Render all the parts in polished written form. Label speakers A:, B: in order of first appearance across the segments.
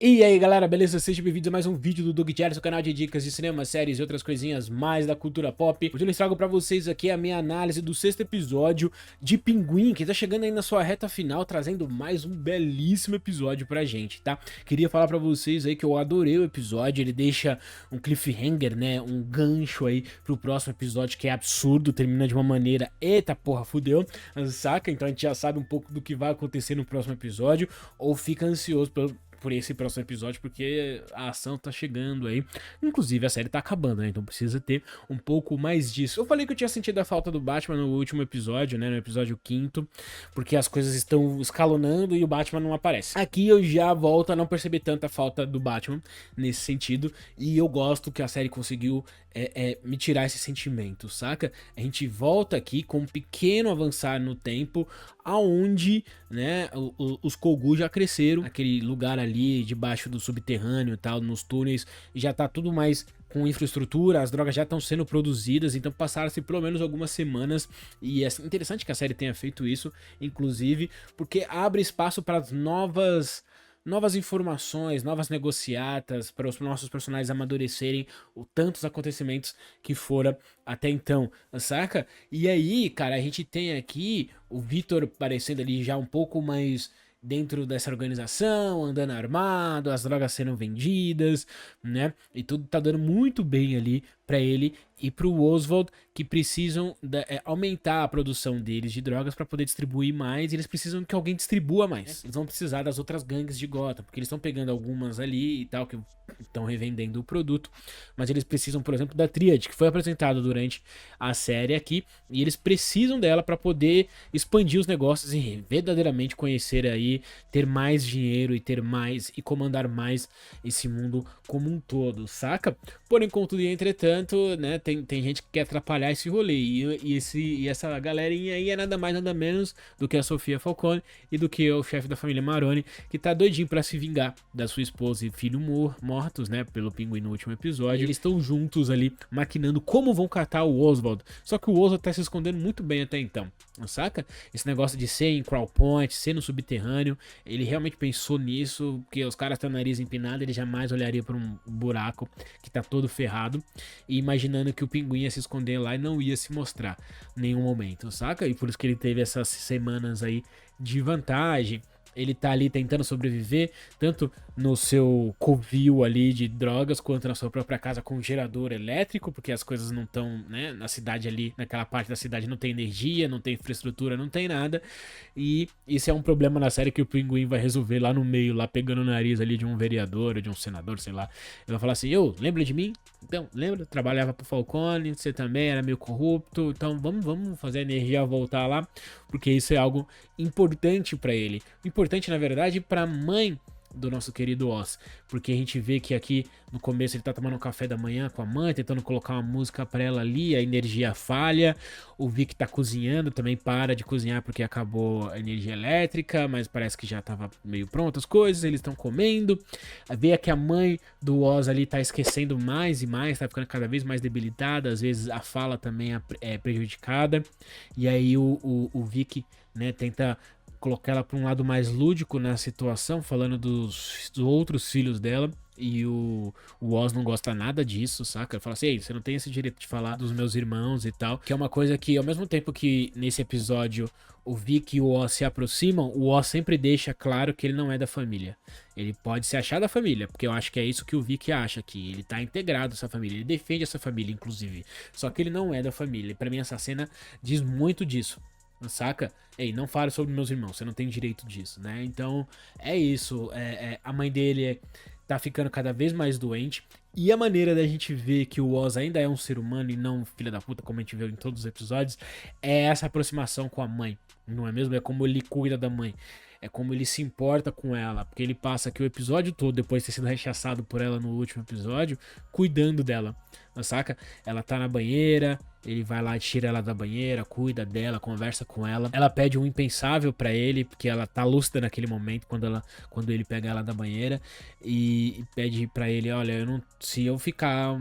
A: E aí galera, beleza? Sejam bem-vindos a mais um vídeo do Doug Diário, seu canal de dicas de cinema, séries e outras coisinhas mais da cultura pop. Hoje eu trago pra vocês aqui a minha análise do sexto episódio de Pinguim, que tá chegando aí na sua reta final, trazendo mais um belíssimo episódio pra gente, tá? Queria falar pra vocês aí que eu adorei o episódio, ele deixa um cliffhanger, né, um gancho aí pro próximo episódio que é absurdo, termina de uma maneira, eita porra, fudeu, saca? Então a gente já sabe um pouco do que vai acontecer no próximo episódio, ou fica ansioso por esse próximo episódio, porque a ação tá chegando aí. Inclusive, a série tá acabando, né? Então precisa ter um pouco mais disso. Eu falei que eu tinha sentido a falta do Batman no último episódio, né? No episódio 5º, porque as coisas estão escalonando e o Batman não aparece. Aqui eu já volto a não perceber tanta falta do Batman nesse sentido, e eu gosto que a série conseguiu me tirar esse sentimento, saca? A gente volta aqui com um pequeno avançar no tempo, aonde, né, os Kogu já cresceram, aquele lugar ali debaixo do subterrâneo e tal, nos túneis, já tá tudo mais com infraestrutura, as drogas já estão sendo produzidas, então passaram-se pelo menos algumas semanas, e é interessante que a série tenha feito isso, inclusive, porque abre espaço para novas informações, novas negociatas, para os nossos personagens amadurecerem o tantos acontecimentos que foram até então, saca? E aí, cara, a gente tem aqui o Vitor parecendo ali já um pouco mais dentro dessa organização, andando armado, as drogas sendo vendidas, né? E tudo tá dando muito bem ali para ele e pro Oswald, que precisam aumentar a produção deles de drogas para poder distribuir mais, e eles precisam que alguém distribua mais. Eles vão precisar das outras gangues de Gotham, porque eles estão pegando algumas ali e tal, que estão revendendo o produto, mas eles precisam, por exemplo, da Tríade, que foi apresentada durante a série aqui, e eles precisam dela para poder expandir os negócios e verdadeiramente conhecer aí, ter mais dinheiro e ter mais e comandar mais esse mundo como um todo, saca? Porém, contudo e entretanto, né, tem gente que quer atrapalhar esse rolê, e essa galerinha aí é nada mais nada menos do que a Sofia Falcone e do que o chefe da família Maroni, que tá doidinho pra se vingar da sua esposa e filho mortos, né, pelo Pinguim no último episódio. Eles estão juntos ali, maquinando como vão catar o Oswald, só que o Oswald tá se escondendo muito bem até então, saca? Esse negócio de ser em Crown Point, ser no subterrâneo, ele realmente pensou nisso, porque os caras têm o nariz empinado, ele jamais olharia pra um buraco que tá todo ferrado, e imaginando que o Pinguim ia se esconder lá e não ia se mostrar em nenhum momento, saca? E por isso que ele teve essas semanas aí de vantagem. Ele tá ali tentando sobreviver, tanto no seu covil ali de drogas, quanto na sua própria casa com gerador elétrico, porque as coisas não estão, né, na cidade ali, naquela parte da cidade não tem energia, não tem infraestrutura, não tem nada. E isso é um problema na série que o Pinguim vai resolver lá no meio, lá pegando o nariz ali de um vereador, de um senador, sei lá. Ele vai falar assim: "Eu, lembra de mim? Então, lembra? Trabalhava pro Falcone, você também era meio corrupto, então vamos fazer a energia voltar lá, porque isso é algo importante pra ele. Importante, na verdade, pra mãe do nosso querido Oz, porque a gente vê que aqui no começo ele tá tomando um café da manhã com a mãe, tentando colocar uma música pra ela ali, a energia falha, o Vic tá cozinhando, também para de cozinhar porque acabou a energia elétrica, mas parece que já tava meio pronto as coisas, eles estão comendo, vê que a mãe do Oz ali tá esquecendo mais e mais, tá ficando cada vez mais debilitada, às vezes a fala também é prejudicada, e aí o Vic, né, tenta colocar ela para um lado mais lúdico na situação, falando dos outros filhos dela. E o Oz não gosta nada disso, saca? Ele fala assim: "Ei, você não tem esse direito de falar dos meus irmãos e tal." Que é uma coisa que, ao mesmo tempo que nesse episódio o Vic e o Oz se aproximam, o Oz sempre deixa claro que ele não é da família. Ele pode se achar da família, porque eu acho que é isso que o Vic acha, que ele tá integrado a essa família. Ele defende essa família, inclusive. Só que ele não é da família. E pra mim, essa cena diz muito disso. Saca? Ei, não fale sobre meus irmãos, você não tem direito disso, né? Então é isso. A mãe dele tá ficando cada vez mais doente. E a maneira da gente ver que o Oz ainda é um ser humano e não um filho da puta, como a gente viu em todos os episódios, é essa aproximação com a mãe, não é mesmo? É como ele cuida da mãe. É como ele se importa com ela, porque ele passa aqui o episódio todo, depois de ter sido rechaçado por ela no último episódio, cuidando dela, saca? Ela tá na banheira, ele vai lá, tira ela da banheira, cuida dela, conversa com ela. Ela pede um impensável pra ele, porque ela tá lúcida naquele momento, quando ele pega ela da banheira, e pede pra ele: "Olha, se eu ficar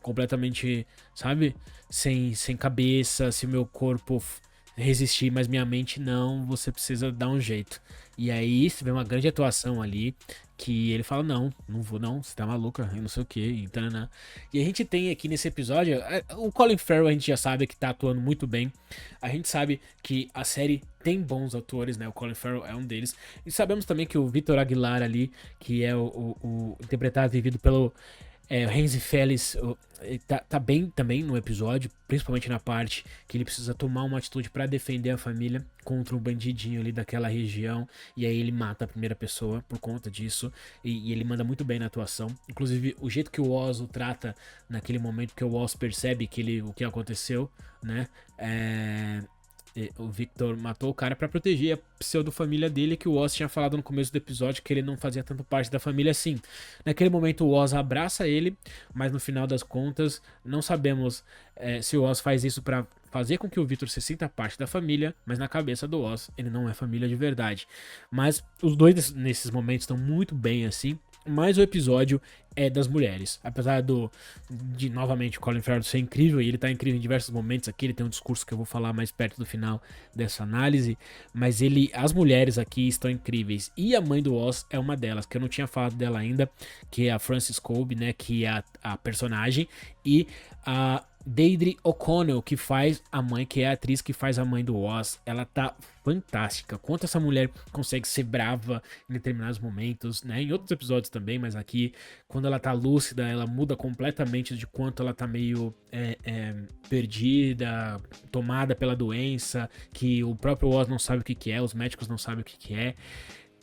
A: completamente, sabe, sem cabeça, se o meu corpo resistir, mas minha mente não, você precisa dar um jeito." E aí você vê uma grande atuação ali, que ele fala, não vou não, você tá maluca, eu não sei o que, então, né? E a gente tem aqui nesse episódio, o Colin Farrell a gente já sabe que tá atuando muito bem, a gente sabe que a série tem bons atores, né? O Colin Farrell é um deles, e sabemos também que o Victor Aguilar ali, que é o interpretado vivido pelo Renzi Felix, tá bem também no episódio, principalmente na parte que ele precisa tomar uma atitude pra defender a família contra um bandidinho ali daquela região, e aí ele mata a primeira pessoa por conta disso, e ele manda muito bem na atuação. Inclusive, o jeito que o Oz o trata naquele momento que o Oz percebe o que aconteceu, né? O Victor matou o cara pra proteger a pseudo-família dele, que o Oz tinha falado no começo do episódio que ele não fazia tanto parte da família assim. Naquele momento o Oz abraça ele, mas no final das contas não sabemos se o Oz faz isso pra fazer com que o Victor se sinta parte da família, mas na cabeça do Oz ele não é família de verdade. Mas os dois nesses momentos estão muito bem assim. Mas o episódio é das mulheres. Apesar de novamente o Colin Farrell ser incrível, e ele tá incrível em diversos momentos aqui, ele tem um discurso que eu vou falar mais perto do final dessa análise, mas as mulheres aqui estão incríveis. E a mãe do Oz é uma delas, que eu não tinha falado dela ainda, que é a Frances Colby, né, que é a personagem, e a Deirdre O'Connell, que faz a mãe, que é a atriz que faz a mãe do Oz. Ela tá fantástica. Quanto essa mulher consegue ser brava em determinados momentos, né? Em outros episódios também, mas aqui, quando ela tá lúcida, ela muda completamente de quanto ela tá meio perdida, tomada pela doença, que o próprio Oz não sabe o que é, os médicos não sabem o que é.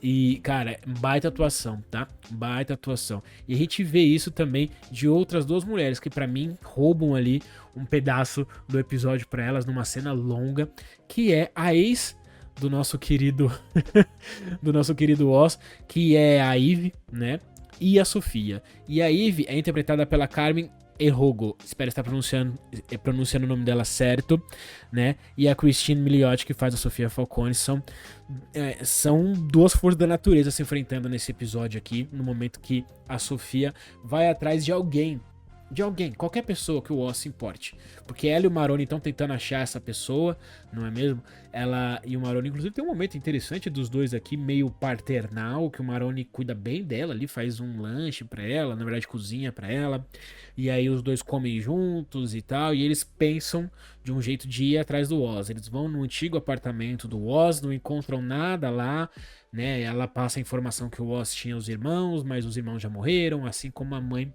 A: E, cara, baita atuação, tá? Baita atuação. E a gente vê isso também de outras duas mulheres que pra mim roubam ali um pedaço do episódio pra elas numa cena longa, que é a ex do nosso querido do nosso querido Oz, que é a Eve, né? E a Sofia. E a Eve é interpretada pela Carmen Erogo, espero estar pronunciando o nome dela certo, né? E a Christine Milioti, que faz a Sofia Falcone, são duas forças da natureza se enfrentando nesse episódio aqui, no momento que a Sofia vai atrás de alguém, qualquer pessoa que o Oz se importe. Porque ela e o Maroni estão tentando achar essa pessoa, não é mesmo? Ela e o Maroni, inclusive, tem um momento interessante dos dois aqui, meio paternal, que o Maroni cuida bem dela ali, faz um lanche pra ela, na verdade cozinha pra ela. E aí os dois comem juntos e tal, e eles pensam de um jeito de ir atrás do Oz. Eles vão no antigo apartamento do Oz, não encontram nada lá, né? Ela passa a informação que o Oz tinha os irmãos, mas os irmãos já morreram, assim como a mãe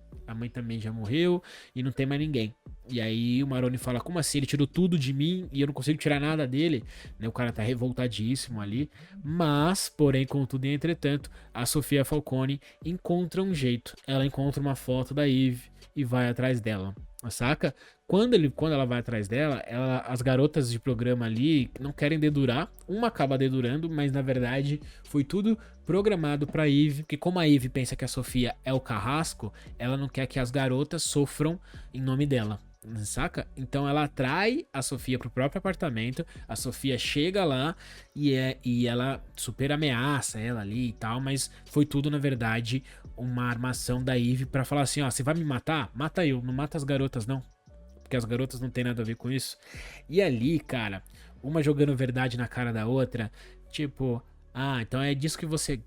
A: também já morreu e não tem mais ninguém. E aí o Maroni fala, como assim? Ele tirou tudo de mim e eu não consigo tirar nada dele, né? O cara tá revoltadíssimo ali, mas, porém, contudo e entretanto, a Sofia Falcone encontra um jeito. Ela encontra uma foto da Eve e vai atrás dela, saca? Quando ela vai atrás dela, as garotas de programa ali não querem dedurar. Uma acaba dedurando, mas na verdade foi tudo programado pra Eve, porque como a Eve pensa que a Sofia é o carrasco, ela não quer que as garotas sofram em nome dela, saca? Então ela atrai a Sofia pro próprio apartamento, a Sofia chega lá e ela super ameaça ela ali e tal, mas foi tudo na verdade uma armação da Eve pra falar assim, ó, você vai me matar? Mata eu, não mata as garotas não. Porque as garotas não tem nada a ver com isso. E ali, cara, uma jogando verdade na cara da outra, tipo, então é disso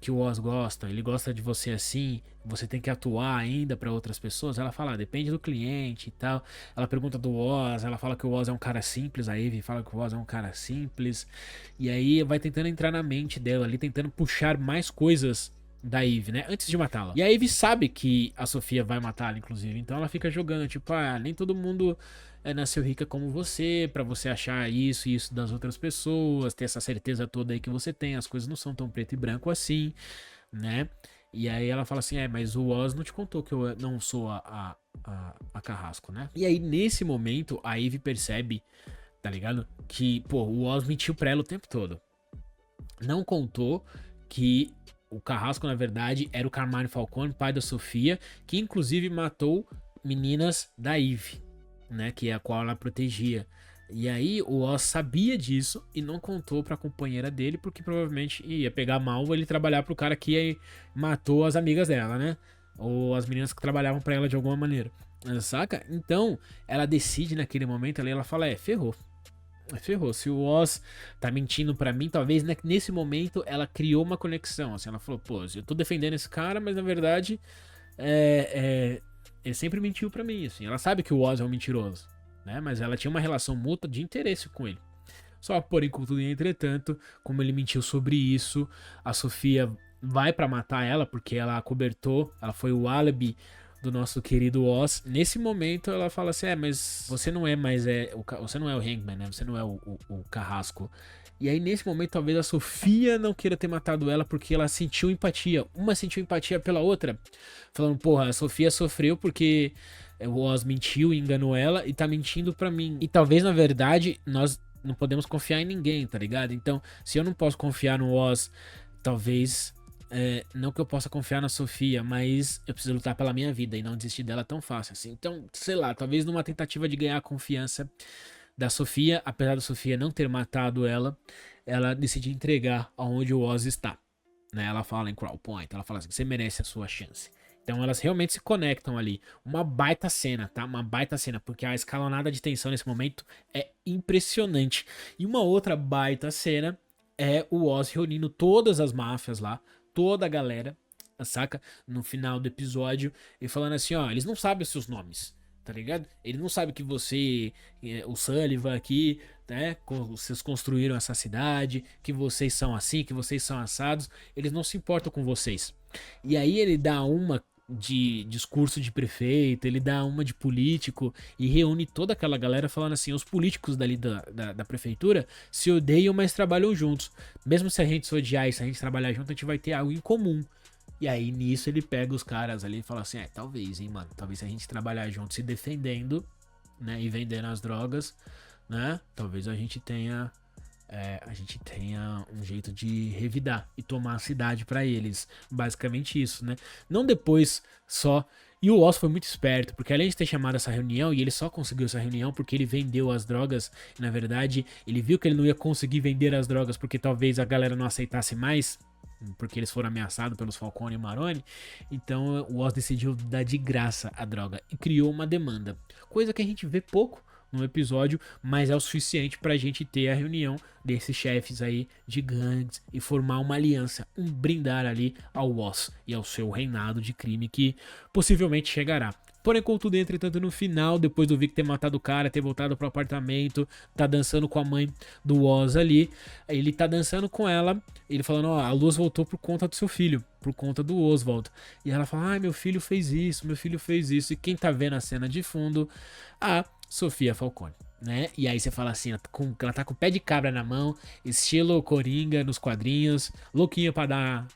A: que o Oz gosta, ele gosta de você assim, você tem que atuar ainda pra outras pessoas. Ela fala, depende do cliente e tal. Ela pergunta do Oz, ela fala que o Oz é um cara simples, a Eve fala que o Oz é um cara simples. E aí vai tentando entrar na mente dela ali, tentando puxar mais coisas da Eve, né? Antes de matá-la. E a Eve sabe que a Sofia vai matá-la, inclusive. Então ela fica jogando, tipo, nem todo mundo nasceu rica como você, pra você achar isso e isso das outras pessoas, ter essa certeza toda aí que você tem, as coisas não são tão preto e branco assim, né? E aí ela fala assim, mas o Oz não te contou que eu não sou a carrasco, né? E aí nesse momento a Eve percebe, tá ligado? Que, pô, o Oz mentiu pra ela o tempo todo. Não contou que o carrasco, na verdade, era o Carmine Falcone, pai da Sofia, que inclusive matou meninas da Eve, né, que é a qual ela protegia. E aí o Oz sabia disso e não contou pra companheira dele, porque provavelmente ia pegar mal ele trabalhar pro cara que matou as amigas dela, né? Ou as meninas que trabalhavam pra ela de alguma maneira, saca? Então, ela decide naquele momento ali, ela fala, ferrou. ferrou. Se o Oz tá mentindo pra mim, talvez nesse momento ela criou uma conexão. Assim, ela falou, pô, eu tô defendendo esse cara, mas na verdade ele sempre mentiu pra mim. Assim. Ela sabe que o Oz é um mentiroso, né? Mas ela tinha uma relação mútua de interesse com ele. Só que, porém, contudo e entretanto, como ele mentiu sobre isso, a Sofia vai pra matar ela, porque ela acobertou, ela foi o álibi do nosso querido Oz. Nesse momento ela fala assim, mas você não é mais você não é o Hangman, né? Você não é o Carrasco. E aí nesse momento talvez a Sofia não queira ter matado ela porque ela sentiu empatia. Uma sentiu empatia pela outra, falando, porra, a Sofia sofreu porque o Oz mentiu e enganou ela e tá mentindo pra mim. E talvez na verdade nós não podemos confiar em ninguém, tá ligado? Então, se eu não posso confiar no Oz, talvez não que eu possa confiar na Sofia, mas eu preciso lutar pela minha vida e não desistir dela tão fácil assim. Então, sei lá, talvez numa tentativa de ganhar a confiança da Sofia, apesar da Sofia não ter matado ela, ela decide entregar aonde o Oz está, né? Ela fala em Crown Point, ela fala assim, você merece a sua chance. Então elas realmente se conectam ali. Uma baita cena, tá? Uma baita cena, porque a escalonada de tensão nesse momento é impressionante. E uma outra baita cena é o Oz reunindo todas as máfias lá, toda a galera, saca? No final do episódio, e falando assim, ó, eles não sabem os seus nomes, tá ligado? Ele não sabe que você, o Sullivan aqui, né? Vocês construíram essa cidade, que vocês são assim, que vocês são assados. Eles não se importam com vocês. E aí ele dá uma de discurso de prefeito, ele dá uma de político e reúne toda aquela galera falando assim, os políticos dali da prefeitura se odeiam, mas trabalham juntos. Mesmo se a gente se odiar e se a gente trabalhar junto, a gente vai ter algo em comum. E aí nisso ele pega os caras ali e fala assim, talvez, hein, mano, talvez se a gente trabalhar junto se defendendo, né, e vendendo as drogas, né, talvez a gente tenha um jeito de revidar e tomar a cidade pra eles. Basicamente isso, né? Não depois só. E o Oz foi muito esperto, porque além de ter chamado essa reunião, e ele só conseguiu essa reunião porque ele vendeu as drogas, e na verdade ele viu que ele não ia conseguir vender as drogas porque talvez a galera não aceitasse mais, porque eles foram ameaçados pelos Falcone e Maroni. Então o Oz decidiu dar de graça a droga e criou uma demanda, coisa que a gente vê pouco no episódio, mas é o suficiente pra gente ter a reunião desses chefes aí de gangues e formar uma aliança, brindar ali ao Oz e ao seu reinado de crime que possivelmente chegará. Porém, contudo, entretanto, no final, depois do Vic ter matado o cara, ter voltado pro apartamento, tá dançando com a mãe do Oz ali, ele tá dançando com ela, ele falando, ó, a luz voltou por conta do seu filho, por conta do Oswald. E ela fala, ai, meu filho fez isso, meu filho fez isso. E quem tá vendo a cena de fundo? A Sofia Falcone, né? E aí você fala assim, ela tá com o pé de cabra na mão, estilo Coringa nos quadrinhos, louquinha pra dar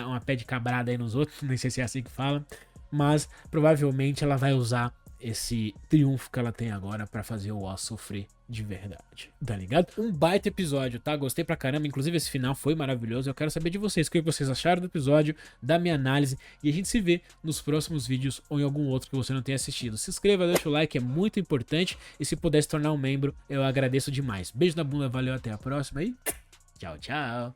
A: uma pé de cabrada aí nos outros, não sei se é assim que fala, mas provavelmente ela vai usar esse triunfo que ela tem agora pra fazer o Oz sofrer de verdade, tá ligado? Um baita episódio, tá? Gostei pra caramba, inclusive esse final foi maravilhoso. Eu quero saber de vocês, o que vocês acharam do episódio, da minha análise, e a gente se vê nos próximos vídeos ou em algum outro que você não tenha assistido. Se inscreva, deixa o like, é muito importante, e se puder se tornar um membro, eu agradeço demais. Beijo na bunda, valeu, até a próxima e tchau, tchau!